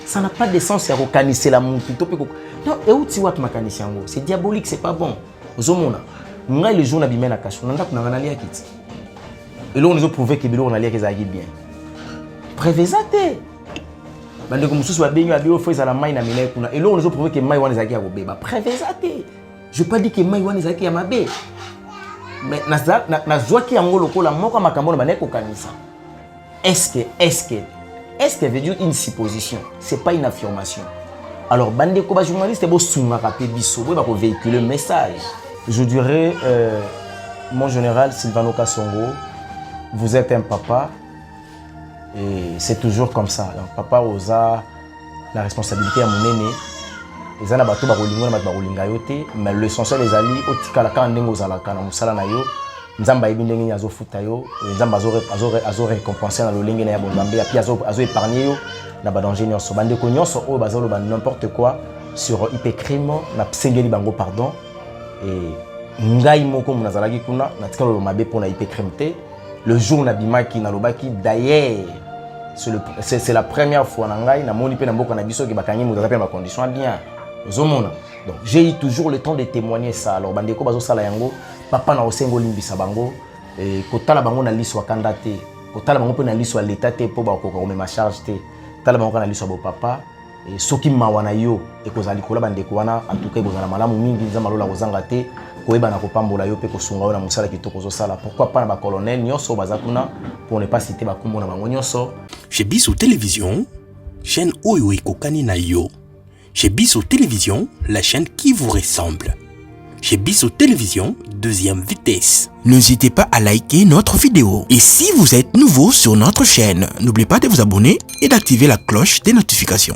Ça n'a pas de sens. C'est la montre. Non, et où tu vois c'est diabolique, c'est pas bon. Ozomona. Nga les jours n'abîment la cache. On a qu'on a allé à quitter. Et là on nous a prouvé que on allait à bien. Prévezate. Bande comme sous va bien à faire la main na mine kuna. Et là on nous a prouvé que maï wan ezaki à gobe. Prévezate. Je pas dit que maï wan ezaki à mabe. Mais na zoaki yango lokola moko makambo na baneko kanisa. Est-ce que veut dire une supposition? C'est pas une affirmation. Alors bande ko ba journaliste bo sunga ka pe biso bo ba ko véhiculer le message. Je dirais mon général Sylvano Kasongo, vous êtes un papa et c'est toujours comme ça. Donc, papa osa la responsabilité à mon aîné. Les ana bato ba kolinga na ba kolinga yote, mais l'essentiel les ali otikala ka ndengo zala kana musala na yo. Nzamba yebi ndenge azo futa yo, nzamba azo récompenser na lolenge na ya bonzambe, puis azo épargner yo na ba danger nyonso. Bande ko nyonso o bazalo ba n'importe quoi sur hypercrime na psengeli bango pardon. Et ngai moko munazalaki kuna na tikalo lo mabe pona hypercrime te. Le jour na bimaki na lobaki d'ailleurs c'est la première fois na ngai na moni pe na mboka na biso ki bakanyi muzaza pe ma condition bien. Ozomona. Donc j'ai eu toujours le temps de témoigner ça. Alors bande ko bazo sala yango papa na osengo limbisa bango et kotala bango na liso akanda te kotala bango pe na liso l'état te po ba ko ko ma charge te tala bango na liso bo papa et soki mawana yo e ko zali kola bande ko wana en tout cas bozala malamu mingi nzamba lola kozanga te koyeba na kopambola yo pe ko sunga na musala kitoko zo sala pourquoi pas na ba colonel nyonso bazakuna pour ne pas citer ba kombo na bango nyonso chez Biso Télévision chaîne oyo ekokani na yo chez Biso Télévision la chaîne qui vous ressemble. Chez Biso Télévision, deuxième vitesse. N'hésitez pas à liker notre vidéo. Et si vous êtes nouveau sur notre chaîne, n'oubliez pas de vous abonner et d'activer la cloche des notifications.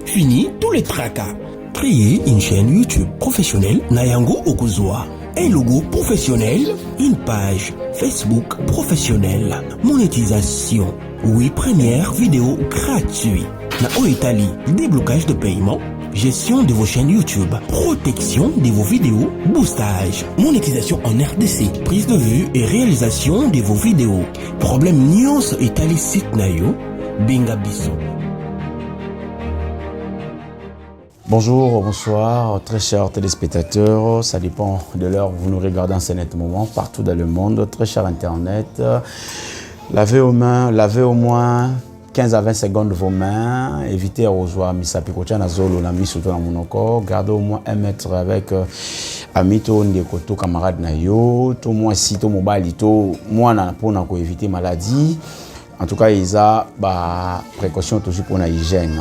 Fini tous les tracas. Créer une chaîne YouTube professionnelle Nayango Okuzwa. Un logo professionnel, une page Facebook professionnelle. Monétisation. Oui, première vidéo gratuite. Na Italie, déblocage de paiement. Gestion de vos chaînes YouTube, protection de vos vidéos, boostage, monétisation en RDC, prise de vue et réalisation de vos vidéos. Problème Nyons Italie site Nayo, Binga Biso. Bonjour, bonsoir, très chers téléspectateurs. Ça dépend de l'heure où vous nous regardez en ce net moment, partout dans le monde. Très cher Internet, lavez aux mains, lavez au moins 15 à 20 secondes vos mains. Évitez à rejoindre Misapikocha Nazolo, la mise surtout dans mon corps. Gardez au moins 1 mètre avec Amito, Ndekoto, camarade Nayo. Tout moins si tout mobile, tout moins pour éviter maladie. En tout cas, il y a précaution toujours pour l'hygiène.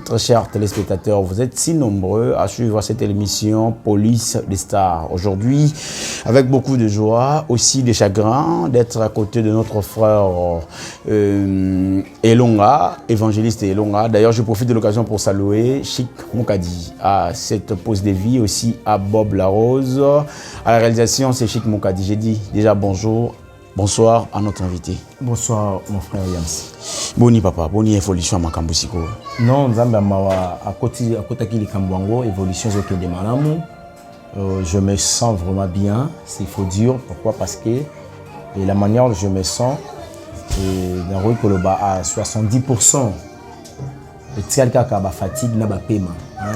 Très chers téléspectateurs, vous êtes si nombreux à suivre cette émission Police des Stars. Aujourd'hui, avec beaucoup de joie, aussi de chagrin d'être à côté de notre frère Elonga, évangéliste Elonga. D'ailleurs, je profite de l'occasion pour saluer Chic Moukadi à cette pause de vie, aussi à Bob Larose. À la réalisation, c'est Chic Moukadi. J'ai dit déjà bonjour. Bonsoir à notre invité. Bonsoir mon frère Yams. Boni papa, boni évolution à Makambusiko. Non, Nzamba mawa à côté qui Kambwango évolution zoke de malamu. Je me sens vraiment bien, c'est faut dire pourquoi parce que et la manière dont je me sens et dans le bas à 70%. Le tel ka ba fatigue na ba paiement.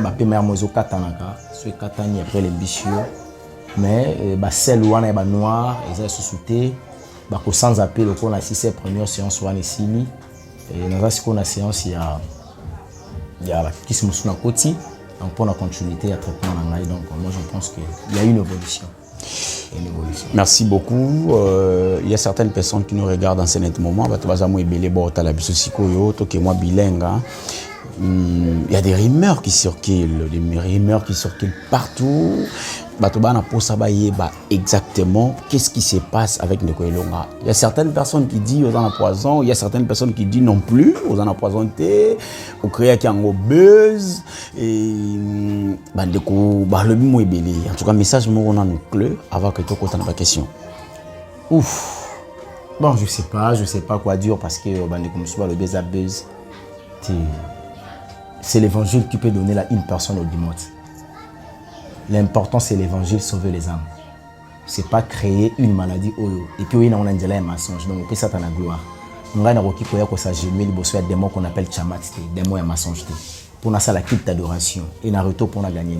Ba paiement mozo katanaka, so katani après les bicheux. Mais ba sel wana ba noir, ils ont sous-souté. Sans appel, on a 6 premières séances ou Et dans la séance, il y a qui se moussou na koti. Donc pour la continuité, il y a traitement dans l'ail. Donc moi je pense qu'il y a une évolution. Merci beaucoup. Il y a certaines personnes qui nous regardent en ce moment. Moi bilingue. Il y a des rumeurs qui circulent, partout. Exactement qu'est-ce qui se passe avec Ndeko Ilonga. Il y a certaines personnes qui disent aux en poison, il y a certaines personnes qui disent non plus aux en empoisonné, au créer qui en buzz et Ndeko le bimo ebele. En tout cas message moi on a nous clé avant que tu continues la question. Ouf. Bon, je sais pas quoi dire parce que Ndeko Moussouba le buzz c'est l'évangile qui peut donner à une personne au dimanche. L'important c'est l'évangile, sauver les âmes. C'est pas créer une maladie et puis on a un mensonge. Donc on peut ça dans la gloire. On a un roki pour que ça gémile bosso des mots qu'on appelle chamat, des mots et mensonge. Pour na ça la culte d'adoration et Naruto pour na gagner.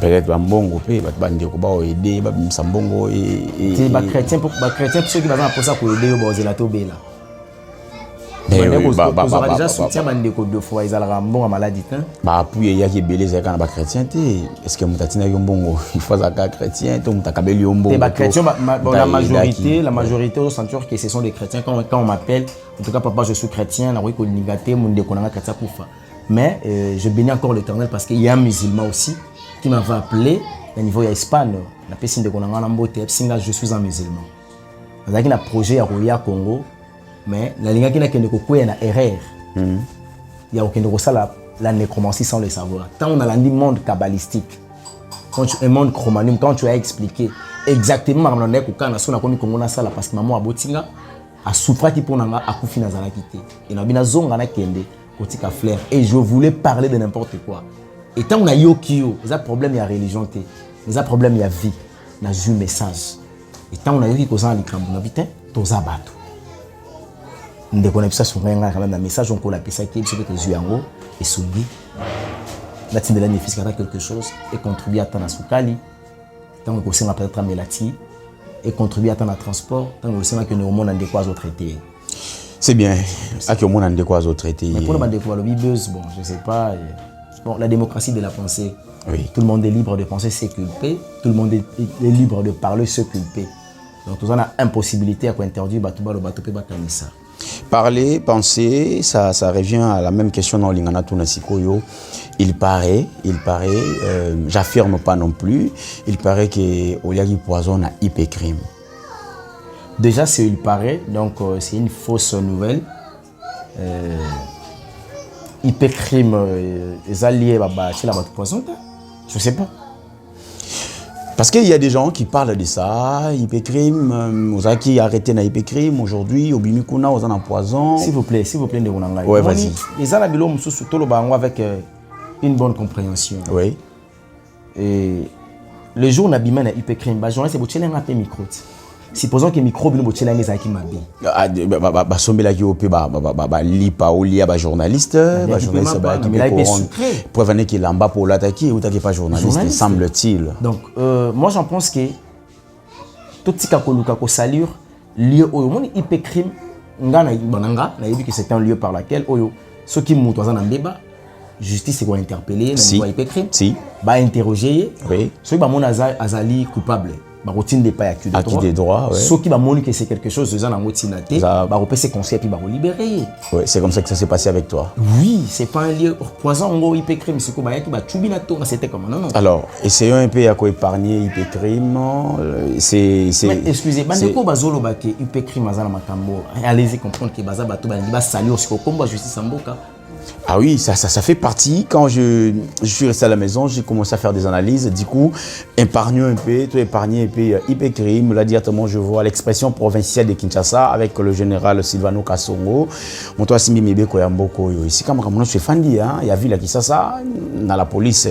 Peut-être bambongo pe bande ko ba aider ba mbongo et ba chrétien pour ceux qui va pour ça pour aider au zelato bela. Déjà soutien bandeko deux fois ils allaient bon maladie bah appuyer il y a qui belé ça quand ba chrétien est-ce que mutatina yombongo il faut ça chrétien to mutakabeli yombongo ba chrétien la majorité au centre que ce sont des chrétiens quand on m'appelle en tout cas papa je suis chrétien na ko lingaté mon ndeko na chrétien kufa mais je bénis encore l'Éternel parce qu'il y a un musulman aussi qui m'avait appelé au niveau ya Espagne la personne de konanga na mbote singa je suis un musulman avec un projet à Roya Congo. Mais la ligne qui n'a qu'une na erreur. Il y a aucune la nécromancie sans le savoir. Tant on a le monde kabbalistique, un monde chromanum, quand tu as expliqué exactement parce que maman a botinga a souffert qui pour nanga a koufi na zala kité. Et na bina zonga na kende kotika flair et je voulais parler de n'importe quoi. Et tant on a yokio, il y a problème il y a religion té, il y a problème il y a vie, na ju message. Et tant on a yoki koza likambo na bitin, toza bato. Nous connaissons ça sur un message on la pesa qui est sur les yeux et soubi la tine de la néfice quelque chose et contribuer à ton soukali tant que c'est peut-être melati et contribuer à ton transport tant que c'est que nous monde en décoise au traité. C'est bien à que monde en décoise au traité. Mais pour le décoise le buzz bon je sais pas bon la démocratie de la pensée. Oui. Tout le monde est libre de penser ses culpés, tout le monde est libre de parler se culper. Donc tout ça a impossibilité à interdire batouba le bateau pe bakanisa. Parler, penser, ça revient à la même question dans l'ingana tunasikoyo. Il paraît, j'affirme pas non plus, il paraît que Oliagi Poison a hypercrime. Déjà, c'est il paraît, donc c'est une fausse nouvelle. Hypercrime, les alliés, c'est la poison, je sais pas. Parce qu'il y a des gens qui parlent de ça, hypercrime, aux qui arrêté na hypercrime aujourd'hui, au bimikuna, aux en poison. S'il vous plaît, de Wunanga. Ouais, vas-y. Les alabilo moussou tout le bango avec une bonne compréhension. Oui. Et le jour où on a bimé na hypercrime, bah journée c'est pour tirer un peu micro. Supposons que micro bino botirer un ezaki mabi. Bah sombela ki ope ba lipa olia ba journaliste ba qui peut preuve que lamba pour l'attaquer ou t'as pas journaliste semble-t-il. Donc moi j'en pense que tout ce qui ko salure lieu au monde hypercrime ngana bananga na yebi que c'est un lieu par laquelle oyo ceux qui moutent dans un débat justice est interpeller na hypercrime ba interroger oui ceux qui ba azali coupable ba routine de pas acquis des droits ouais. Ceux qui va montrer que c'est quelque chose de dans motinate ba repasser ses conseils puis ba libérer. Ouais, c'est comme ça que ça s'est passé avec toi. Oui, c'est pas un lieu poison ngo hypercrime c'est quoi qui ba chubina to c'était comment non. Alors, essayons un peu à quoi épargner hypercrime c'est mais excusez bandeko bazolo ba ke hypercrime azana makambo. Allez-y comprendre que baza bato ba salir sur combat justice mboka. Ah oui, ça fait partie. Quand je suis resté à la maison, j'ai commencé à faire des analyses. Du coup, épargnons un peu, tout épargner un peu hypercrime. Là, directement, je vois l'expression provinciale de Kinshasa avec le général Silvano Kasongo. Mon toit Simbi Mebe Koyamboko. Ici, comme je suis fan, il y a vu la Kinshasa, dans la police,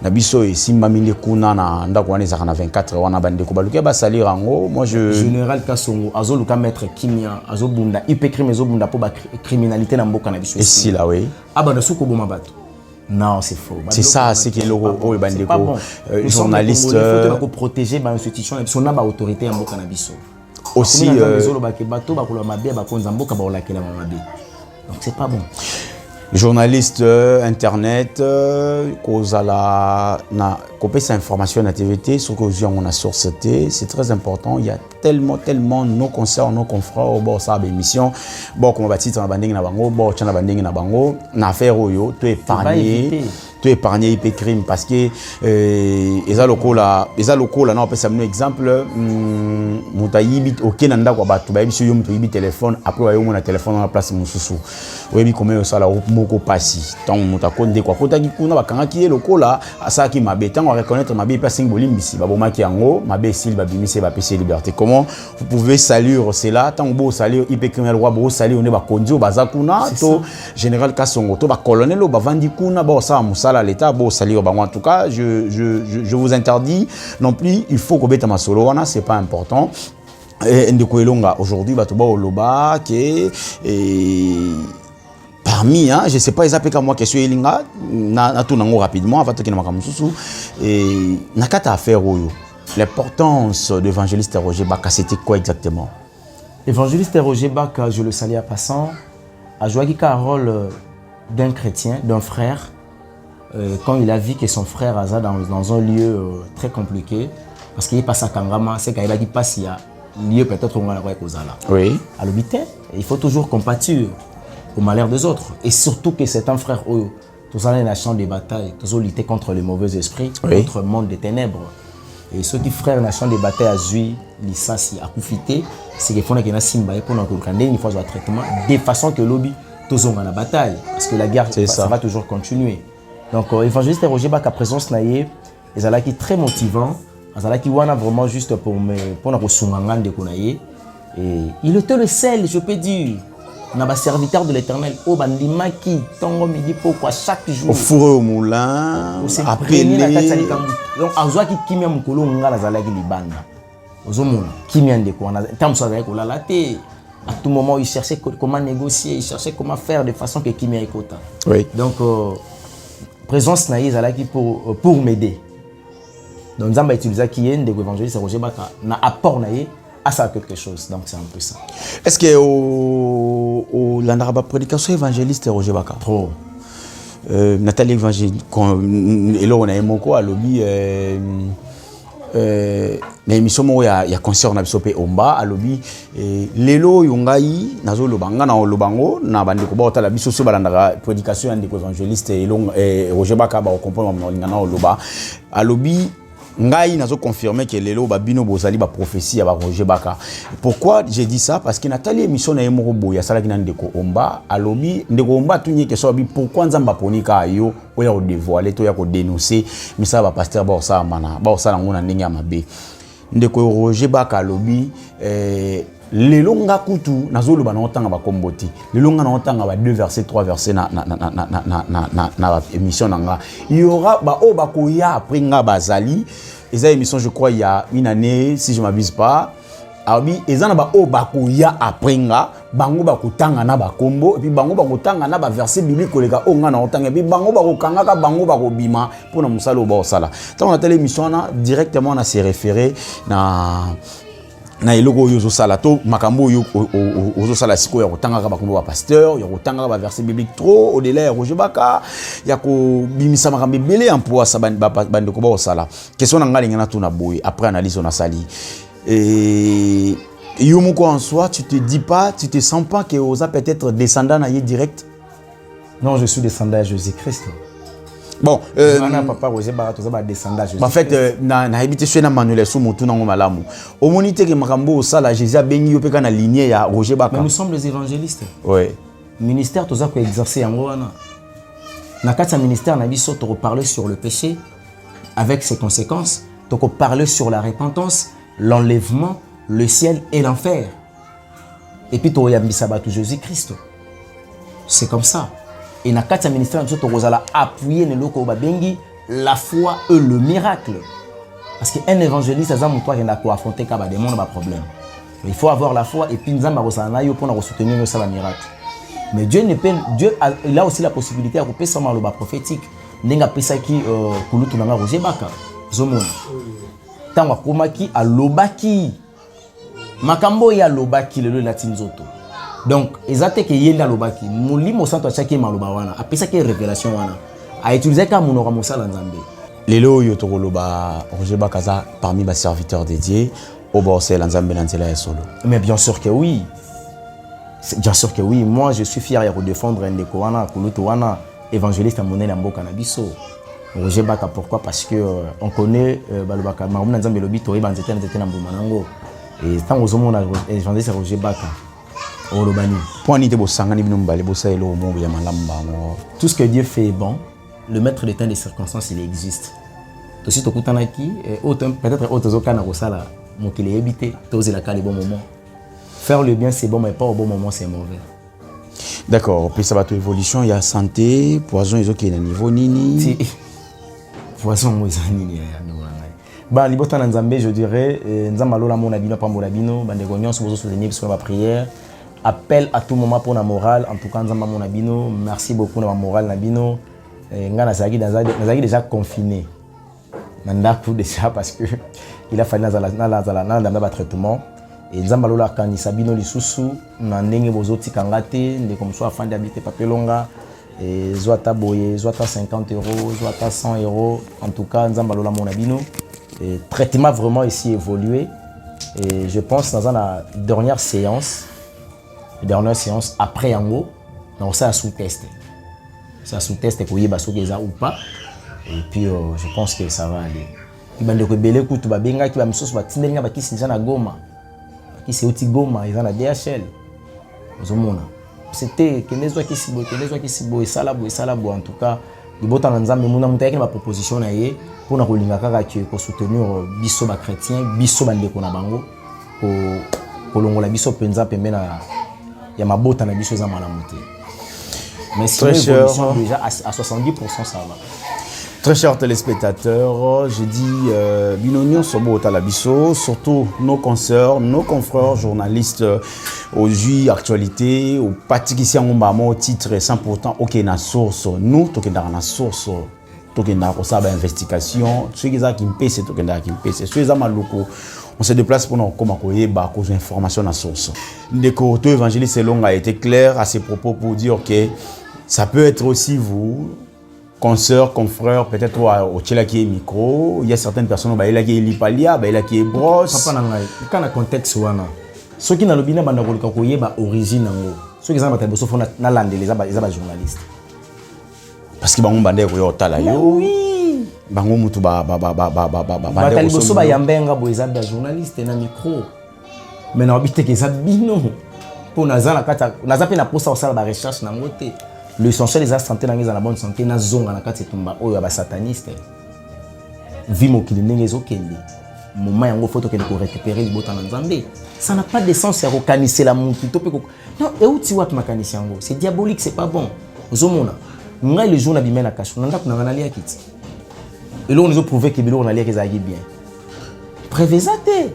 Nabiso et Simba Minde Kuna, na 24, on a bandé Kobaluke, Basali Rango. Moi, Général Kasongo, Azoluka Maître Kimia, Azobunda, hypercrime, Azobunda pour la criminalité dans Mboka Nabiso. Ici, là, oui. Ah bah non, c'est faux. C'est ça, c'est que le bandeko journaliste il faut protéger les institutions et son autorité en Boka Nabiso. Aussi c'est pas bon. Journaliste internet cause à la copier sa information à TVT sur que on a source c'est très important. Il y a tellement nos concerts, nos confrères bon ça émission bon comme bâti dans banding na bango bon chana banding na bango na affaire oyo tu épargner IP crime parce que eza lokola na on peut un exemple mutayibi okenanda kwa batu ba biso yo mutu yibi téléphone après wa yo mona téléphone na place mususu oyebi comment ça la moko pasi tant mutakonde kwa kota kikuna bakanga ki lokola asaki mabe tant reconnaître mabe pas sing bolimbisi babomaki yango mabe sil babimise ba PC liberté comment vous pouvez saluer cela tant bo saluer IP criminel roi bo saluer on ba kondio bazakuna to général Kasongo to ba colonel ba vandi kuna ba ça musala l'état bo saluer ba en tout cas je vous interdis non plus il faut que beta masolo wana c'est pas important. Et Ndeko Elonga aujourd'hui batoba oloba que parmi je sais pas exactement comme moi question elinga na tout nango rapidement avant que na makamususu et nakata affaire oyo l'importance d'évangéliste Roger Baka c'était quoi exactement? Évangéliste Roger Baka, je le salue à passant, a joué un rôle d'un chrétien, d'un frère quand il a vu que son frère Aza dans un lieu très compliqué parce qu'il passe à Kangama, c'est qu'il a dit pas s'il y a lieu peut-être on va la voir Kozala. Oui. À l'habitat, il faut toujours compatir au malheur des autres et surtout que c'est un frère Oyo. Tous allons dans la champ de bataille, tous allons lutter contre les mauvais esprits, contre le monde des ténèbres. Et ceux qui frères dans la champ de bataille à Zui, l'issasi, à Koufité, c'est qu'il faut qu'il y ait un simbaï pour nous comprendre une fois de traitement de façon que lobby tous ont la bataille parce que la guerre ça va toujours continuer. Donc évangéliste Roger Baka présence naïe, ils allaient qui très motivant. Azala qui wana vraiment juste pour nous soumangan de konaye et il était le seul je peux dire na ba serviteur de l'Éternel au bandima qui tongo midi pourquoi chaque jour au four au moulin appelé donc azwa ki kimia mukolo ngala zala ki libanda ozomona kimia ndeko wana tamso avec ko la té à tout moment il cherchait comment négocier il cherchait comment faire de façon que kimia ekota oui donc présence naïe zala qui pour m'aider. Donc, Zamba utilise qui est de l'évangéliste Roger Baka na apport naïe à ça quelque chose. Donc, c'est un peu ça. Est-ce que au l'anaraba prédication évangéliste Roger Baka? Trop. Nathalie évangéliste et là on a moko à lobby l'émission mo ya concert na biso pe omba à lobby lelo yongai nazo lobanga na lobango na bandeko ba otala biso so balanda prédication ndeko évangéliste et Roger Baka ba comprendre na lingana loba à lobby ngai nazo confirmer que lelo babino bozali ba prophétie ya ba Roger Baka. Pourquoi j'ai dit ça? Parce que Nathalie émission na yemoko boya sala kina ndeko omba alobi ndeko omba tunye que so bi pourquoi nzamba ponika yo oya ko dévoiler to ya ko dénoncer misa ba pasteur ba osala mana ba osala ngona ndenge ya mabe ndeko Roger Baka alobi lelo nga kutu nazoloba na otanga ba komboti lelo nga na otanga ba 2 versets 3 versets na émission nanga il y aura ba o ba koya après nga bazali eza émission je crois il y a une année si je m'abuse pas abi eza na ba o ba koya après nga bango ba kutanga na ba kombo et puis bango ba kutanga na ba verset biblique koleka o nga na otanga et puis bango ba kokanga ka bango ba kobima pour na musalo ba osala tant na telle émission na directement na se référer na eloko yozo sala to makambo yo ozo sala siko ya kotanga ba kombo ba pasteur ya kotanga ba verset biblique trop au delà Roger Baka ya ko bimisa makambe belé emploi sa bande ko ba osala question na ngali ngana tuna boy après analyse on a sali et yomoko en soi tu te sens pas que oza peut-être descendant na yé direct? Non, je suis descendant à Jésus-Christ. Bon, papa Roger Baka to za descendant Jésus. En fait na habité chez na Manuel sous motu na malamu. Au monité que makambo sala Jésus a bengi yo pe kana lignée ya Roger Baka. Mais nous sommes les évangélistes. Oui. Ministère to za ko exercer yango wana. Na kati ministère na biso to reparler sur le péché avec ses conséquences, to parler sur la repentance, l'enlèvement, le ciel et l'enfer. Et puis to yambisa ba to Jésus-Christ. C'est comme ça. Et na kati ministère nous tozala appuyer ne loko babengi la foi et le miracle. Parce qu'un évangéliste ça montre qu'il n'a pas affronter ka ba démon ba problème. Il faut avoir la foi et puis nzamba rosana yo pour soutenir nos ça miracle. Mais Dieu il a aussi la possibilité à couper ça maloba prophétique. Ndenga pesa ki kulutu na Roger Baka. Zomona. Tangwa komaki alobaki. Makambo ya lobaki le latin zoto. Donc, ezate ke yenda lobaki, molimo santo achaki maloba wana, apesa ke révélation wana, a utilisé ka monora mosala nzambe. Lelo yo tokoloba Roger Bakaza parmi mes serviteurs dédiés au bossel nzambe na nzela ya solo. Mais bien sûr que oui. Bien sûr que oui, moi je suis fier de défendre ndeko wana, kuluto wana, évangéliste à monene mboka na biso. Roger Baka pourquoi? Parce que on connaît balobaka mamu nzambe lobi to ebanzete na mbuma nango. Et tant aux hommes évangéliste Roger Baka. Olobani. Point te bosangani bino mbale bosa elo mo ya malamba mo. Tout ce que Dieu fait est bon. Le maître des temps et des circonstances, il existe. Aussi to kutanaki peut-être autres kana kosala mokili ebité, toze la kali bon moment. Faire le bien c'est bon mais pas au bon moment c'est mauvais. D'accord, puis ça va toute évolution, il y a santé, poison ils ont qui est niveau nini. Poison moi nini ya no. Ba libota na nzambe je dirais nzamba lola mona bino pambola bino bande gonyon so soutenir sur la prière. Appel à tout moment pour la morale en tout cas nzamba mona bino, merci beaucoup na la morale na bino. Nga nazaki déjà confiné. Nandaku déjà parce que il a fallu na traitement et nzamba lola kanisa bino lisusu na ndenge bozoti kangate ndé comme ça afandi habiter papelonga et zwata boye zwata 50 €, zwata 100 €. En tout cas nzamba lola mona bino. Et traitement vraiment ici évolué et je pense dans la dernière séance après yango on ça sous test. Ça sous test pour yeba soki eza ou pas et puis je pense que ça va aller. Ibande ko belé kutu ba benga ki ba misoso ba tindelinga ba kisinza na Goma. Ki c'est oti Goma eza na DHL. Ozomona. C'était kenezwa ki sibo et salabo en tout cas libota na nzambe muna mutayaki ba proposition na ye pour na kolinga kaka ki ko soutenir biso ba chrétien, biso ba ndeko na bango ko longola biso penza pembe na ya mabota na biso za malamu te. Mais si déjà à 70% ça va. Très chers téléspectateurs, je dis Binonion Sobo Talabiso, surtout nos consoeurs, nos confrères journalistes au J actualité, au Patikissi Ngombamo, titre 100% ok na source, nous tokenda na source, tokenda ko saba investigation, ceux qui me pèsent tokenda qui me pèsent, ceux qui maluko on se déplace pour nous comme à cause d'informations à source. Le côté évangéliste Selong a été clair à ses propos pour dire que ça peut être aussi vous, consoeurs, confrères, peut-être au Tchela qui est micro, il y a certaines personnes qui est lipalia, qui est brosse. Papa nangai, quand le contexte wana, ceux qui n'ont pas l'obina banda kolika koye ba origine nango, ceux qui ont pas besoin fona na lande les journalistes. Parce que bango banda ko yo tala yo. Oui. Bango mutu ba liboso ba yambenga bo ezaba journaliste na micro. Mais na obité que zabino pour nazala kata nazape na posa osala ba recherche nango te. L'essentiel des santé dans la bonne santé na zonga na kati tumba oyo ba sataniste. Vimo ki ndenge ezokende. Moment yango photo que ko récupérer libota na nzambe. Ça n'a pas de sens ya ko kanisela mutu to pe ko. Non, et outi wat makanisi yango. C'est diabolique, c'est pas bon. Ozomona. Ngai le jour na bimena kasho. Nanda kuna ngana lia kiti. Et là on nous a prouvé que bilo on allait que ça aille bien. Prévezate.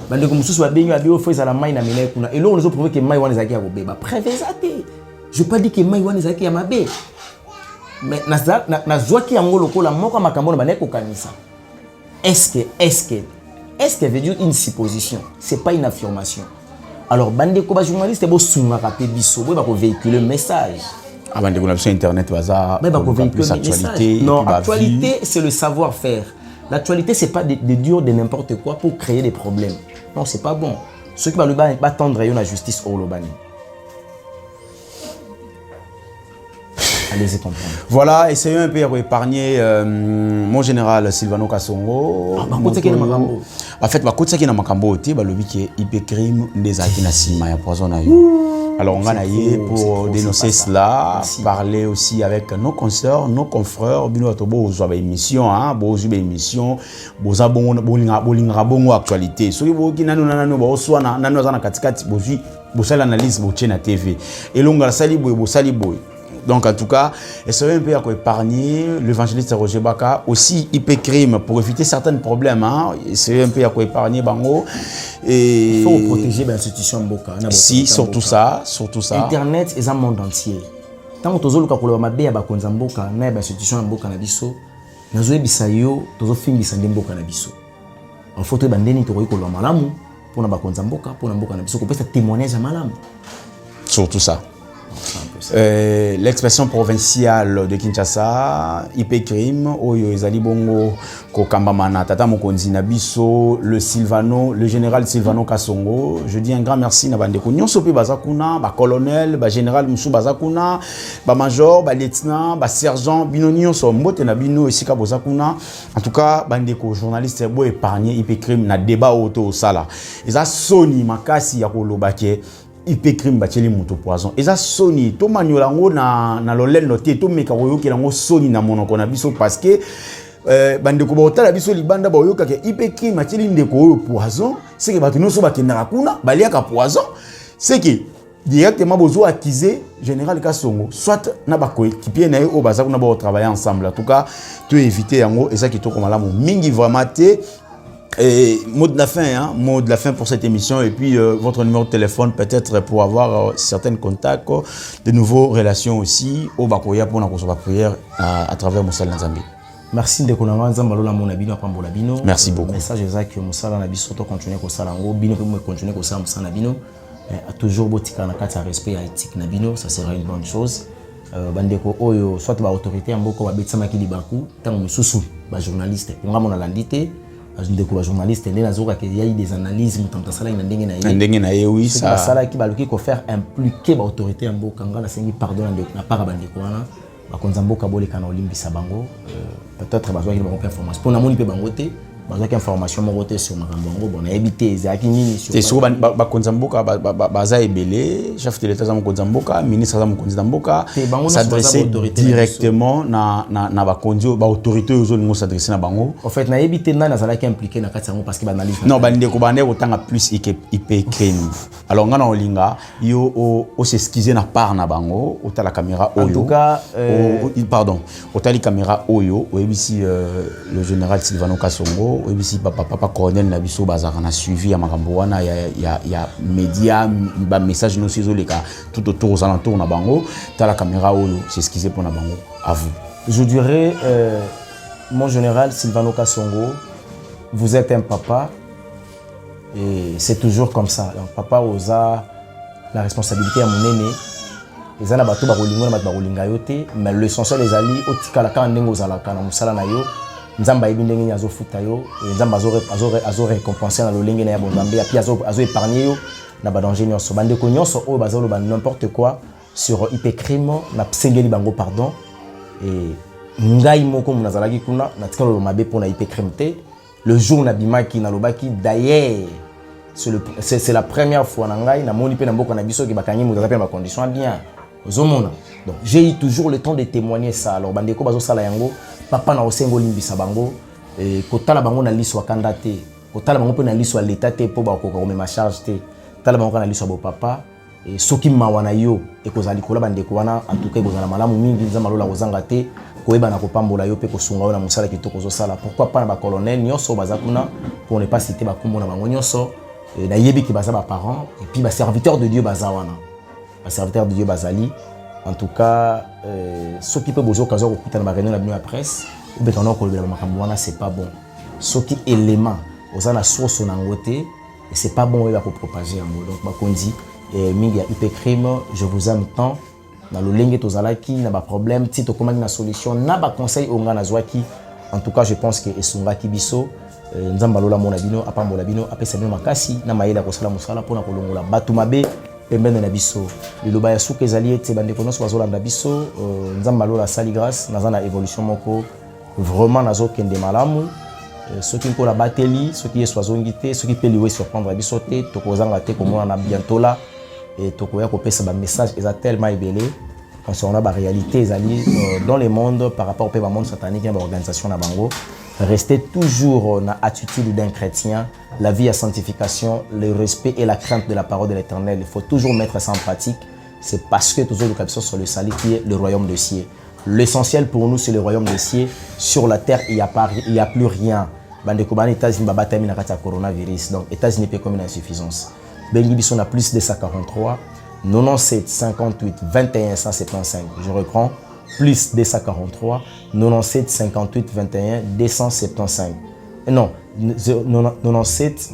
Bande comme sous ba benyo abio fo ezala mai na mine kuna. Et là on nous a prouvé que mai wana zaki ya kobeba. Prévezate. Je ne veux pas dire que mai wana zaki ya mabe. Mais na zwaki yango lokola moko makambo na baneko kanisa. Est-ce que veut dire une supposition, c'est pas une affirmation. Alors bande ko ba journaliste bo sunga ka pe biso, bo ba ko véhiculer le message. Ah bande ko na sur internet baza ko véhiculer actualité. Non, actualité c'est le savoir-faire. L'actualité c'est pas de dire de n'importe quoi pour créer des problèmes. Non, c'est pas bon. Ceux qui va tendre la justice au Lobani. Allez-y comprendre. Voilà, essayons un peu d'épargner mon général Silvano Kasongo. En fait, bakotsa ki na makambo te balobi ki hypercrime des akina sima ya poison na yo. Alors on a naie pour dénoncer cela, parler aussi avec nos consoeurs, nos confrères, bino tobo zo ba émission hein, bo zo ba émission, boza bolinga bongo actualité. Soki bo ki nanu ba oswa na nanu za na katikati bozui bosala analyse bo tchena TV. Et longa sali boy bo sali boy. Donc en tout cas, essayez un peu à épargner l'évangéliste Roger Baka, aussi hypercrime pour éviter certains problèmes. Hein. Essayez un peu à épargner Bango. Et... il faut protéger l'institution Mboka. Si, surtout ça, surtout ça. Internet est un monde entier. Tant que tu as le mabe ya bakonza Mboka, na institution Mboka na biso, nazoe bisayo, tozo film bisande Mboka na biso. En faut que bandeni to ko lo malamu, pour na bakonza mboka pour na mboka na biso ko pesa témoignage à malamu. Surtout ça. L'expression provinciale de Kinshasa, IP Crime, Oyo Ezali Bongo, Kokambamana, Tata Mokonzi Nabiso, le général Silvano Kasongo. Je dis un grand merci na bandeko nyonso pe bazakuna, ba colonel, ba général Moussou bazakuna, ba major, ba lieutenant, ba sergent, bino nyonso mbote na bino esika bozakuna. En tout cas, bandeko journaliste bo épargné IP Crime na débat auto sala. Eza soni makasi ya kolobake. IP Crime bateli moto poison eza soni to manyola ngo na lolel noté to meka koyoki lango soni na monoko na biso parce que bandeko ba otala biso libanda ba yoka ke IP Crime bateli ndeko oyo poison c'est que bato nyonso bakendaka kuna baliaka poison c'est que directement bozo accuser général Kasongo soit na ba coéquipier na yo baza kuna ba travailler ensemble en tout cas tu éviter yango eza ki to komala mingi vraiment té. Et mot de la fin pour cette émission et puis votre numéro de téléphone peut-être pour avoir certains contacts, de nouveaux relations aussi au Bakoya pour la prière à travers Moussala Nzambi. Merci de konanga nzamba lola mon abino apambola bino. Merci beaucoup. Message exact Moussala na biso to continuer ko sala ngo bino pe mo continuer ko sala Moussala bino toujours botika na kati respect et éthique na bino, ça sera une bonne chose. Bandeko oyo soit ba autorité amboko ba betsama ki libaku tango mususu ba journaliste ngamo na landité. Je découvre journaliste et il y a eu des analyses mais ça là il y oui ça ça là qui va le faire impliquer l'autorité en Bokanga la sengi pardon na para bandeko wana ba konzamboka boleka na olimbisa bango peut-être besoin qu'il me information pour na moni pe bangote besoin information mongote sur makambo bon na éviter ezaki nini sur c'est sûr ba konzamboka baza ebele chef de l'état za konzamboka ministre za konzamboka s'adresser directement na ba kondio ba autorité ozo ngo s'adresser na bango en fait na éviter na nazalaki impliqué na kati yango parce que ba analyse non ba ndeko bande otanga plus IP Crime alors ngana olinga yo o s'excuser na part na bango otala caméra oyo en tout cas pardon otali caméra oyo oyebisi le général Silvano Kasongo oyebisi papa colonel na biso bazaka na suivi ya makambo wana ya média ba message no sizoleka tout autour aux alentours na bango tala caméra oyo s'excuser pour na bango à vous. Je dirais mon général Silvano Kasongo, vous êtes un papa et c'est toujours comme ça. Donc papa osa la responsabilité à mon aîné. Les ana bato ba rolingo na bato ba rolinga yote mais l'essentiel les ali otikala ka ndengo zalaka na musala na yo. Nzamba yebi ndenge azo futa yo nzamba azo récompenser na lolenge na ya bonzambe puis azo épargner yo na ba danger nyonso bandeko nyonso oyo bazalo ba n'importe quoi sur IP Crime na psengeli bango pardon et ngai moko munazalaki kuna na tikalo lo mabe pour na IP Crime te le jour na bimaki na lobaki d'ailleurs c'est la première fois na ngai na moni pe na mboko na biso ki bakanyi muzaza pe ma condition bien ozomona donc j'ai eu toujours le temps de témoigner ça alors bandeko bazo sala yango papa na osengo limbisa bango et kotala bango na liso akanda te kotala bango pe na liso l'état te po ba ko ma charge te tala bango na liso bo papa et soki mawana yo e kozali kola bandeko wana en tout cas bozala malamu mingi nzamba lola kozanga te koyeba na kopambola yo pe kosunga na musala kitoko zo sala pourquoi pas na ba colonel nyonso bazakuna pour ne pas citer ba kombo na bango nyonso na yebi ki baza ba parents et puis ba serviteurs de Dieu bazawana ba serviteurs de Dieu bazali. En tout cas, ce qui peut vous occasionner de écouter dans la réunion de la presse, ou bien quand on c'est pas bon. Ce qui est élément, aux ana source en angote, et c'est pas bon, il va propager en mot. Donc, ma condi, mingi IP Crime, je vous aime tant. Dans le lingue tozalaki, n'a pas problème, si tu commandes une solution, n'a pas conseil au ngana zwaki. En tout cas, je pense que esunga kibiso, nzamba lola monabino, apambola bino, apé sabino makasi, na maïla kosala musala pour na kolongola batumabe. Pembene na biso liloba ya suka ezali ete bandeko nyonso bazolanda biso nzamba lola sali grâce naza na évolution moko vraiment nazokende malamu soki mpona bateli soki yesu azongi te soki mpe liwe surprendre biso te tokozanga te komona na bientôt là et tokoya kopesa bamessage eza tellement ebele concernant baréalité ezali dans le monde par rapport au monde satanique ya baorganisation na bango. Restez toujours dans l'attitude d'un chrétien, la vie à sanctification, le respect et la crainte de la parole de l'Éternel. Il faut toujours mettre ça en pratique. C'est parce que toujours le caption sur le salut qui est le royaume des cieux. L'essentiel pour nous, c'est le royaume des cieux. Sur la terre, il n'y a plus rien. Les États-Unis ont coronavirus. Donc, les États-Unis peuvent comme une insuffisance. Bengibi, on a plus de 143, 97, 58, 21, 175. Je reprends. Plus 243, 97, 58, 21, 275. Non, 97,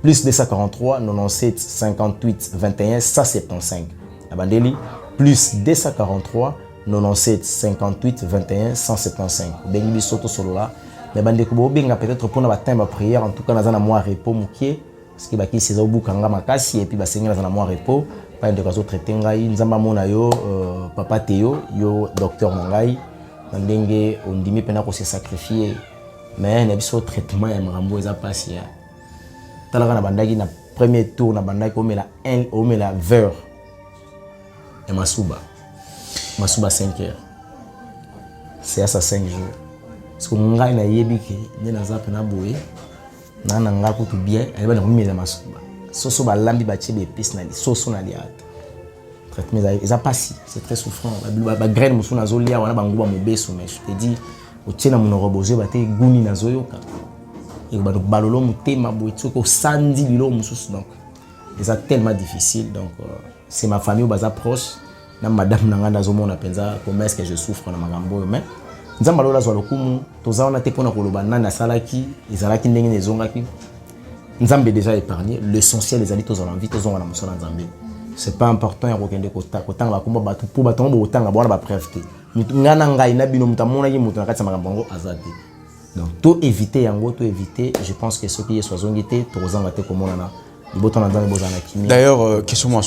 plus 243 97 58 21 175 na bandeli plus 243 97 58 21 175 bengi biso to solola mais bandeko bo benga peut-être pour na batemba prière en tout cas na moi repos mukie parce que baki c'est obukanga makasi et puis basenga na moi repos pas de kazo traiter ngai nzamba mona yo papa Théo yo docteur ngai ndenge ondimi pena ko se sacrifier mais na biso traitement ya marambo eza passi ya talaka na bandaki na premier tour na bandaki o mela verre et masuba 5 heures c'est à ça 5 jours parce que ngai na yebiki ne na zape na boye na nga ko tout bien elle va mela masuba soso ba lambi ba tchebe épice na li soso na liat traitement eza passi c'est très souffrant ba graine musu na zolia wana banguba mobeso mais je te dis o tchena munoko bozo ba te guni na zoyoka et ba balolo mutema boitso ko sandi bilo musu donc c'est tellement difficile donc c'est ma famille au baza proche na madame nanga nazomona penza comment est-ce que je souffre na magambo mais nzamba lola zo lokumu tozaona te pona koloba nana salaki ezalaki ndenge nezongaki nzambe déjà épargné l'essentiel les alitos en envie tozonga na musona nzambe c'est pas important ya kokende kotanga bakomba batu po batongo botanga bona ba prévité ngana ngai na bino mutamona ki mutu na kati magambo ngo azate donc tout éviter yango tout éviter je pense que ce qui est soazongité tozanga te komona na. D'ailleurs, question moi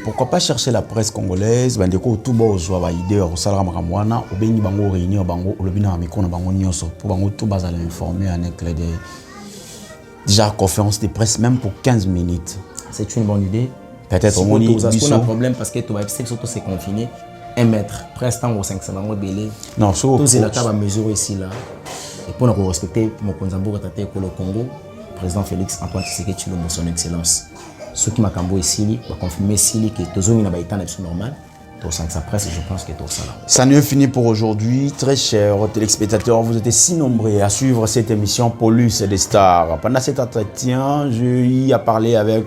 pourquoi pas chercher la presse congolaise bandeko tout bo zwa idée au salaire makamwana au bengi bango réunir bango au lobina mikona bango nyonso pour bango tout bazala informer en éclair de déjà conférence de presse même pour 15 minutes. C'est une bonne idée. Peut-être si on a un problème parce que tu vas surtout se confiner 1 mètre presque en 500 bango belé. Non, so tous les cas mesure ici là et pour nous respecter mon konzambo taté ko le Congo. Président Félix Antoine Tshisekedi Tshilombo son excellence. Ceux qui m'ont ici, va confirmer ici que tout le monde est normal. Tout ça, presse, je pense que tout ça. Ça n'est fini pour aujourd'hui. Très chers téléspectateurs, vous êtes si nombreux à suivre cette émission Paulus et des stars. Pendant cet entretien, j'ai eu à parler avec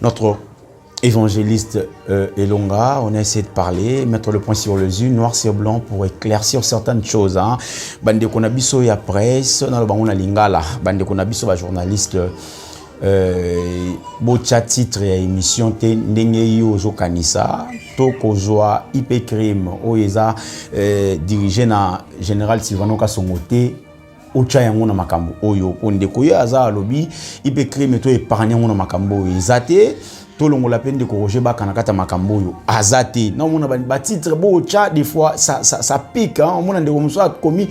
notre évangéliste Elonga. On a essayé de parler, mettre le point sur les yeux, noir sur blanc pour éclaircir certaines choses. Bande konabiso ya presse, na lo bango na lingala. Bande konabiso ba journaliste bocha titre ya émission te ndenge yo zo kanisa to kozwa IP crime oyeza dirigé na général Sylvano Kasongote ocha yango na makambo oyo ondeko ya za lobi IP crime to épargner yango na makambo ezate to longo la peine de corriger baka na kata makambo yo azate na mona ba titre bo cha des fois ça pique hein mona ndeko muso a commis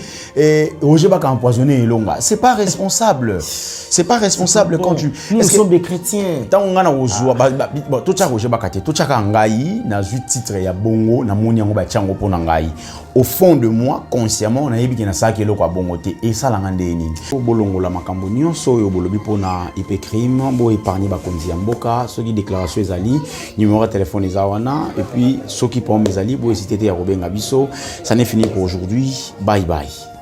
Roger baka empoisonné Elonga c'est pas responsable quand tu nous sommes des chrétiens tant on a ozwa to cha Roger baka te to cha ka ngai na zu titre ya bongo na moni yango ba chango pona ngai au fond de moi consciemment na yebi na saki eloko bongo te et ça la ngande nini bolongo la makambo nyonso yo bolobi pona IP crime bo épargner ba konzi ya mboka ceux qui déclaration ezali numéro de téléphone ezawana et puis ceux qui prennent mes ali bo hésiter à Robin Gabiso. Ça n'est fini pour aujourd'hui, bye bye.